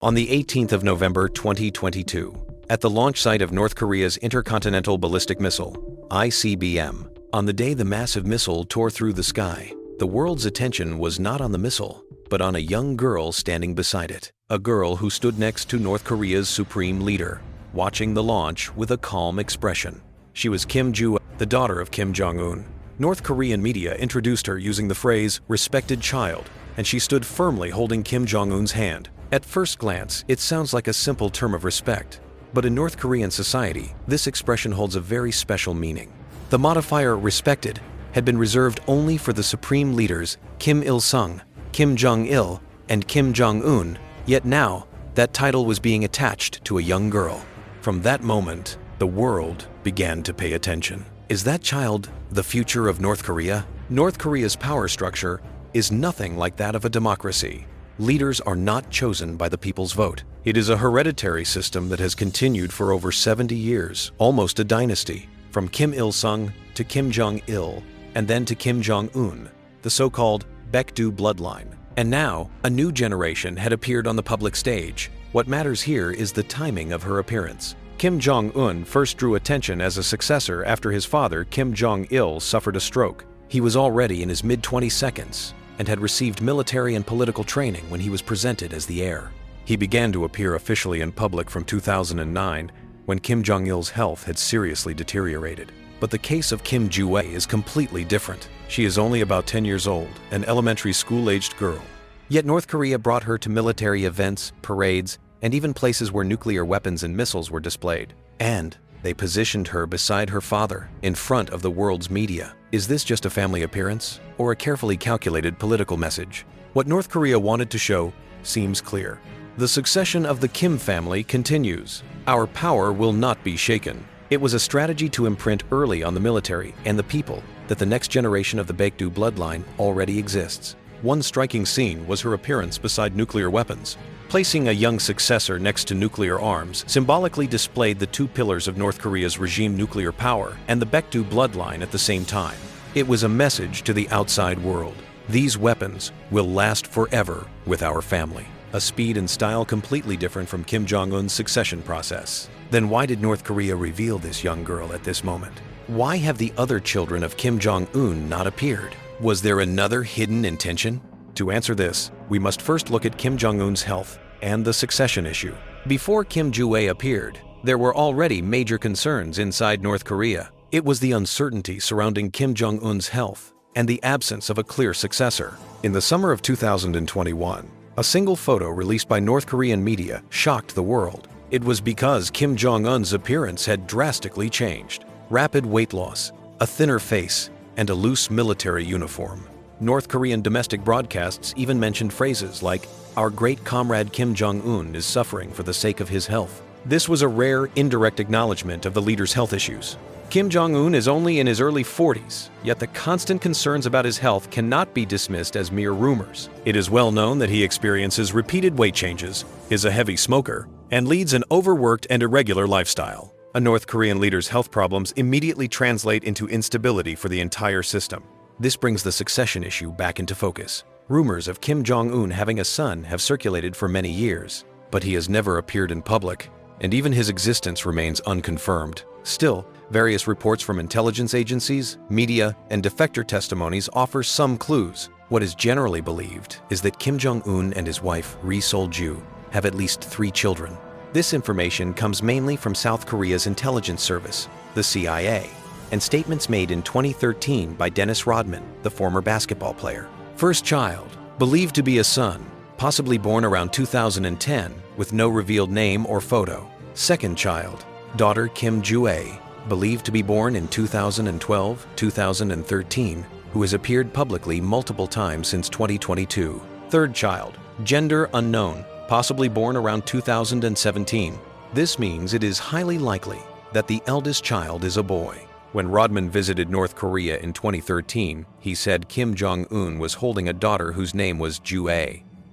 On the 18th of November 2022, at the launch site of North Korea's Intercontinental Ballistic Missile, ICBM, on the day the massive missile tore through the sky, the world's attention was not on the missile, but on a young girl standing beside it. A girl who stood next to North Korea's supreme leader, watching the launch with a calm expression. She was Kim Yo Jong, the daughter of Kim Jong-un. North Korean media introduced her using the phrase, "respected child," and she stood firmly holding Kim Jong-un's hand. At first glance, it sounds like a simple term of respect, but in North Korean society, this expression holds a very special meaning. The modifier "respected" had been reserved only for the supreme leaders Kim Il-sung, Kim Jong-il, and Kim Jong-un, yet now, that title was being attached to a young girl. From that moment, the world began to pay attention. Is that child the future of North Korea? North Korea's power structure is nothing like that of a democracy. Leaders are not chosen by the people's vote. It is a hereditary system that has continued for over 70 years, almost a dynasty, from Kim Il-sung to Kim Jong-il, and then to Kim Jong-un, the so-called Baekdu bloodline. And now, a new generation had appeared on the public stage. What matters here is the timing of her appearance. Kim Jong-un first drew attention as a successor after his father, Kim Jong-il, suffered a stroke. He was already in his mid-22nd and had received military and political training when he was presented as the heir. He began to appear officially in public from 2009, when Kim Jong-il's health had seriously deteriorated. But the case of Kim Joo is completely different. She is only about 10 years old, an elementary school-aged girl. Yet North Korea brought her to military events, parades, and even places where nuclear weapons and missiles were displayed. And they positioned her beside her father, in front of the world's media. Is this just a family appearance, or a carefully calculated political message? What North Korea wanted to show seems clear. The succession of the Kim family continues. Our power will not be shaken. It was a strategy to imprint early on the military and the people that the next generation of the Baekdu bloodline already exists. One striking scene was her appearance beside nuclear weapons. Placing a young successor next to nuclear arms symbolically displayed the two pillars of North Korea's regime nuclear power and the Baekdu bloodline at the same time. It was a message to the outside world. These weapons will last forever with our family. A speed and style completely different from Kim Jong-un's succession process. Then why did North Korea reveal this young girl at this moment? Why have the other children of Kim Jong-un not appeared? Was there another hidden intention? To answer this, we must first look at Kim Jong-un's health and the succession issue. Before Kim Joo appeared, there were already major concerns inside North Korea. It was the uncertainty surrounding Kim Jong-un's health and the absence of a clear successor. In the summer of 2021, a single photo released by North Korean media shocked the world. It was because Kim Jong-un's appearance had drastically changed. Rapid weight loss, a thinner face, and a loose military uniform. North Korean domestic broadcasts even mentioned phrases like, "Our great comrade Kim Jong-un is suffering for the sake of his health." This was a rare, indirect acknowledgement of the leader's health issues. Kim Jong-un is only in his early 40s, yet the constant concerns about his health cannot be dismissed as mere rumors. It is well known that he experiences repeated weight changes, is a heavy smoker, and leads an overworked and irregular lifestyle. A North Korean leader's health problems immediately translate into instability for the entire system. This brings the succession issue back into focus. Rumors of Kim Jong-un having a son have circulated for many years, but he has never appeared in public, and even his existence remains unconfirmed. Still, various reports from intelligence agencies, media, and defector testimonies offer some clues. What is generally believed is that Kim Jong-un and his wife, Ri Sol-ju, have at least 3 children. This information comes mainly from South Korea's intelligence service, the CIA, and statements made in 2013 by Dennis Rodman, the former basketball player. First child, believed to be a son, possibly born around 2010, with no revealed name or photo. Second child, daughter Kim Joo, believed to be born in 2012, 2013, who has appeared publicly multiple times since 2022. Third child, gender unknown, possibly born around 2017. This means it is highly likely that the eldest child is a boy. When Rodman visited North Korea in 2013, he said Kim Jong-un was holding a daughter whose name was Joo.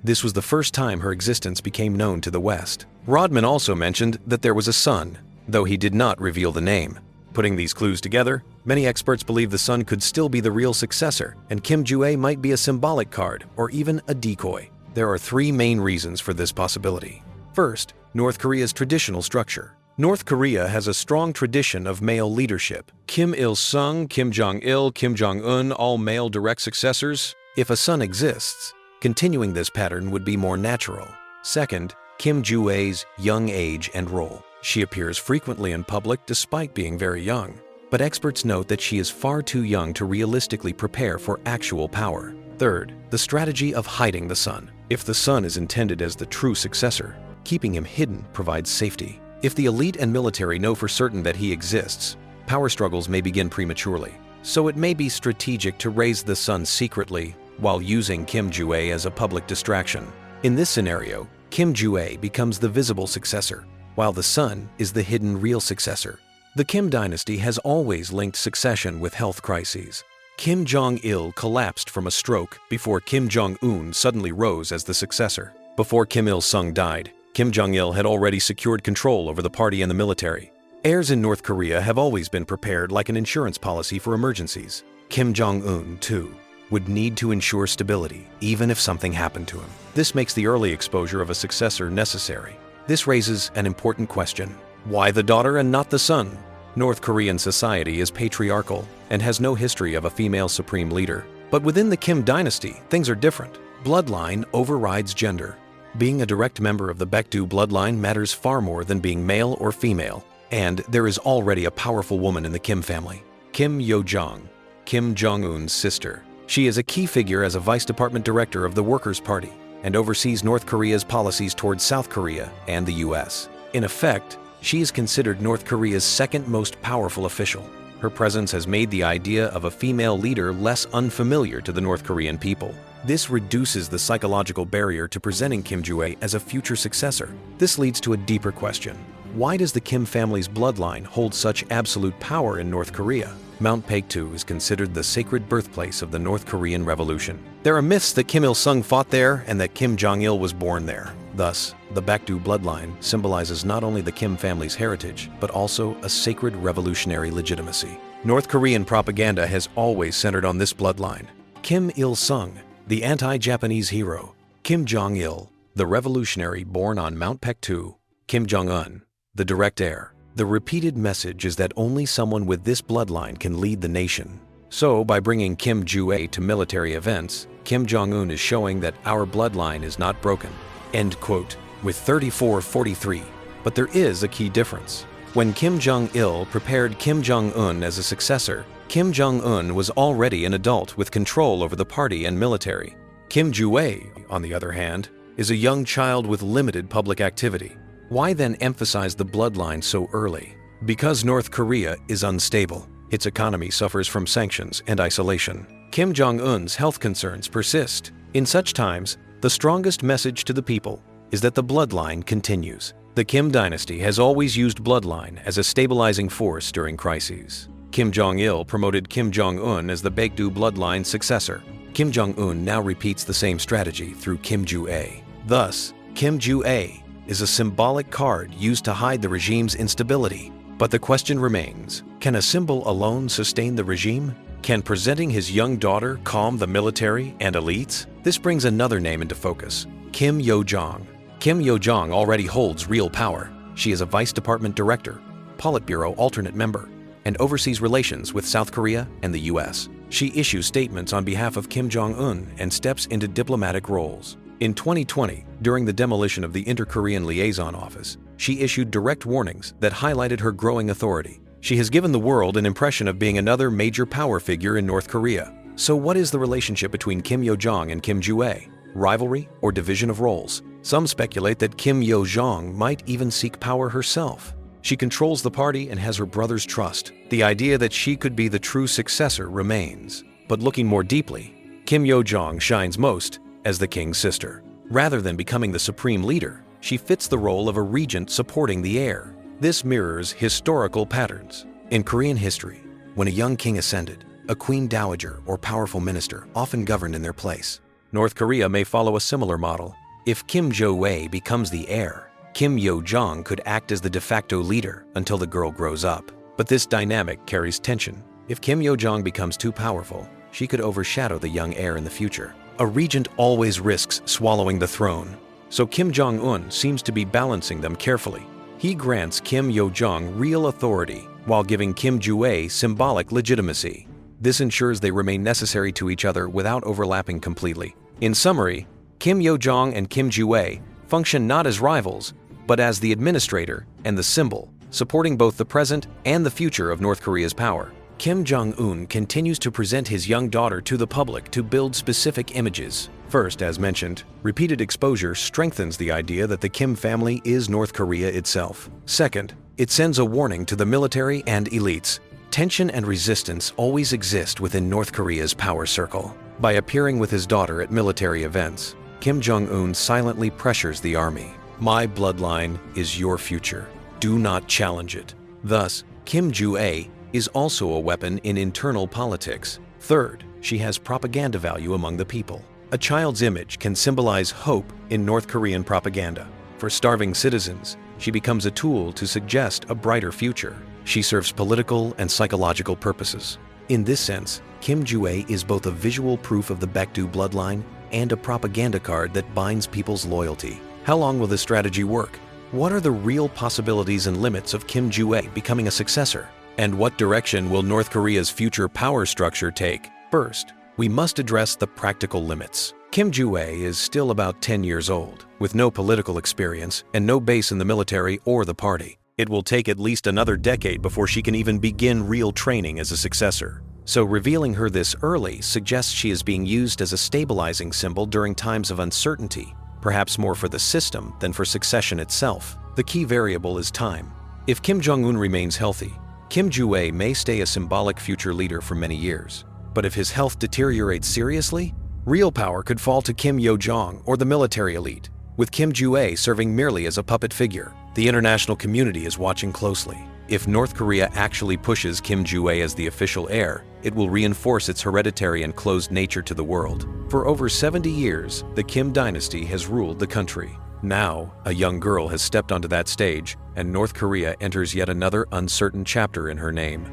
This was the first time her existence became known to the West. Rodman also mentioned that there was a son, though he did not reveal the name. Putting these clues together, many experts believe the son could still be the real successor, and Kim Joo might be a symbolic card or even a decoy. There are 3 main reasons for this possibility. First, North Korea's traditional structure. North Korea has a strong tradition of male leadership. Kim Il-sung, Kim Jong-il, Kim Jong-un, all male direct successors. If a son exists, continuing this pattern would be more natural. Second, Kim Joo-a's young age and role. She appears frequently in public despite being very young, but experts note that she is far too young to realistically prepare for actual power. Third, the strategy of hiding the son. If the son is intended as the true successor, keeping him hidden provides safety. If the elite and military know for certain that he exists, power struggles may begin prematurely. So it may be strategic to raise the son secretly while using Kim Joo-a as a public distraction. In this scenario, Kim Joo-a becomes the visible successor, while the son is the hidden real successor. The Kim dynasty has always linked succession with health crises. Kim Jong-il collapsed from a stroke before Kim Jong-un suddenly rose as the successor. Before Kim Il-sung died, Kim Jong-il had already secured control over the party and the military. Heirs in North Korea have always been prepared like an insurance policy for emergencies. Kim Jong-un, too, would need to ensure stability, even if something happened to him. This makes the early exposure of a successor necessary. This raises an important question. Why the daughter and not the son? North Korean society is patriarchal and has no history of a female supreme leader. But within the Kim dynasty, things are different. Bloodline overrides gender. Being a direct member of the Baekdu bloodline matters far more than being male or female, and there is already a powerful woman in the Kim family. Kim Yo Jong, Kim Jong-un's sister. She is a key figure as a vice department director of the Workers' Party and oversees North Korea's policies towards South Korea and the US. In effect, she is considered North Korea's second most powerful official. Her presence has made the idea of a female leader less unfamiliar to the North Korean people. This reduces the psychological barrier to presenting Kim Joo-a as a future successor. This leads to a deeper question. Why does the Kim family's bloodline hold such absolute power in North Korea? Mount Paektu is considered the sacred birthplace of the North Korean Revolution. There are myths that Kim Il-sung fought there and that Kim Jong-il was born there. Thus, the Baekdu bloodline symbolizes not only the Kim family's heritage, but also a sacred revolutionary legitimacy. North Korean propaganda has always centered on this bloodline. Kim Il-sung, the anti-Japanese hero. Kim Jong-il, the revolutionary born on Mount Paektu. Kim Jong-un, the direct heir. The repeated message is that only someone with this bloodline can lead the nation. So, by bringing Kim Joo-a to military events, Kim Jong-un is showing that our bloodline is not broken. End quote. With 34-43. But there is a key difference. When Kim Jong-il prepared Kim Jong-un as a successor, Kim Jong-un was already an adult with control over the party and military. Kim Joo-a, on the other hand, is a young child with limited public activity. Why then emphasize the bloodline so early? Because North Korea is unstable. Its economy suffers from sanctions and isolation. Kim Jong-un's health concerns persist. In such times, the strongest message to the people is that the bloodline continues. The Kim dynasty has always used bloodline as a stabilizing force during crises. Kim Jong-il promoted Kim Jong-un as the Baekdu bloodline successor. Kim Jong-un now repeats the same strategy through Kim Joo-a. Thus, Kim Joo-a is a symbolic card used to hide the regime's instability. But the question remains, can a symbol alone sustain the regime? Can presenting his young daughter calm the military and elites? This brings another name into focus, Kim Yo Jong. Kim Yo Jong already holds real power. She is a vice department director, Politburo alternate member, and oversees relations with South Korea and the US. She issues statements on behalf of Kim Jong-un and steps into diplomatic roles. In 2020, during the demolition of the Inter-Korean Liaison Office, she issued direct warnings that highlighted her growing authority. She has given the world an impression of being another major power figure in North Korea. So what is the relationship between Kim Yo Jong and Kim Joo-a? Rivalry or division of roles? Some speculate that Kim Yo Jong might even seek power herself. She controls the party and has her brother's trust. The idea that she could be the true successor remains. But looking more deeply, Kim Yo Jong shines most as the king's sister. Rather than becoming the supreme leader, she fits the role of a regent supporting the heir. This mirrors historical patterns. In Korean history, when a young king ascended, a queen dowager or powerful minister often governed in their place. North Korea may follow a similar model. If Kim Joo-a becomes the heir, Kim Yo Jong could act as the de facto leader until the girl grows up. But this dynamic carries tension. If Kim Yo Jong becomes too powerful, she could overshadow the young heir in the future. A regent always risks swallowing the throne. so Kim Jong-un seems to be balancing them carefully. He grants Kim Yo Jong real authority while giving Kim Ju-ae symbolic legitimacy. This ensures they remain necessary to each other without overlapping completely. In summary, Kim Yo Jong and Kim Ju-ae function not as rivals, but as the administrator and the symbol, supporting both the present and the future of North Korea's power. Kim Jong-un continues to present his young daughter to the public to build specific images. First, as mentioned, repeated exposure strengthens the idea that the Kim family is North Korea itself. Second, it sends a warning to the military and elites. Tension and resistance always exist within North Korea's power circle. By appearing with his daughter at military events, Kim Jong-un silently pressures the army. My bloodline is your future. Do not challenge it. Thus, Kim Ju-ae is also a weapon in internal politics. Third, she has propaganda value among the people. A child's image can symbolize hope in North Korean propaganda. For starving citizens, she becomes a tool to suggest a brighter future. She serves political and psychological purposes. In this sense, Kim Ju-ae is both a visual proof of the Baekdu bloodline and a propaganda card that binds people's loyalty. How long will this strategy work? What are the real possibilities and limits of Kim Ju-ae becoming a successor? And what direction will North Korea's future power structure take? First, we must address the practical limits. Kim Ju-ae is still about 10 years old, with no political experience and no base in the military or the party. It will take at least another decade before she can even begin real training as a successor. So revealing her this early suggests she is being used as a stabilizing symbol during times of uncertainty, perhaps more for the system than for succession itself. The key variable is time. If Kim Jong-un remains healthy, Kim Ju-ae may stay a symbolic future leader for many years. But if his health deteriorates seriously, real power could fall to Kim Yo Jong or the military elite, with Kim Ju-ae serving merely as a puppet figure. The international community is watching closely. If North Korea actually pushes Kim Ju-ae as the official heir, it will reinforce its hereditary and closed nature to the world. For over 70 years, the Kim dynasty has ruled the country. Now, a young girl has stepped onto that stage, and North Korea enters yet another uncertain chapter in her name.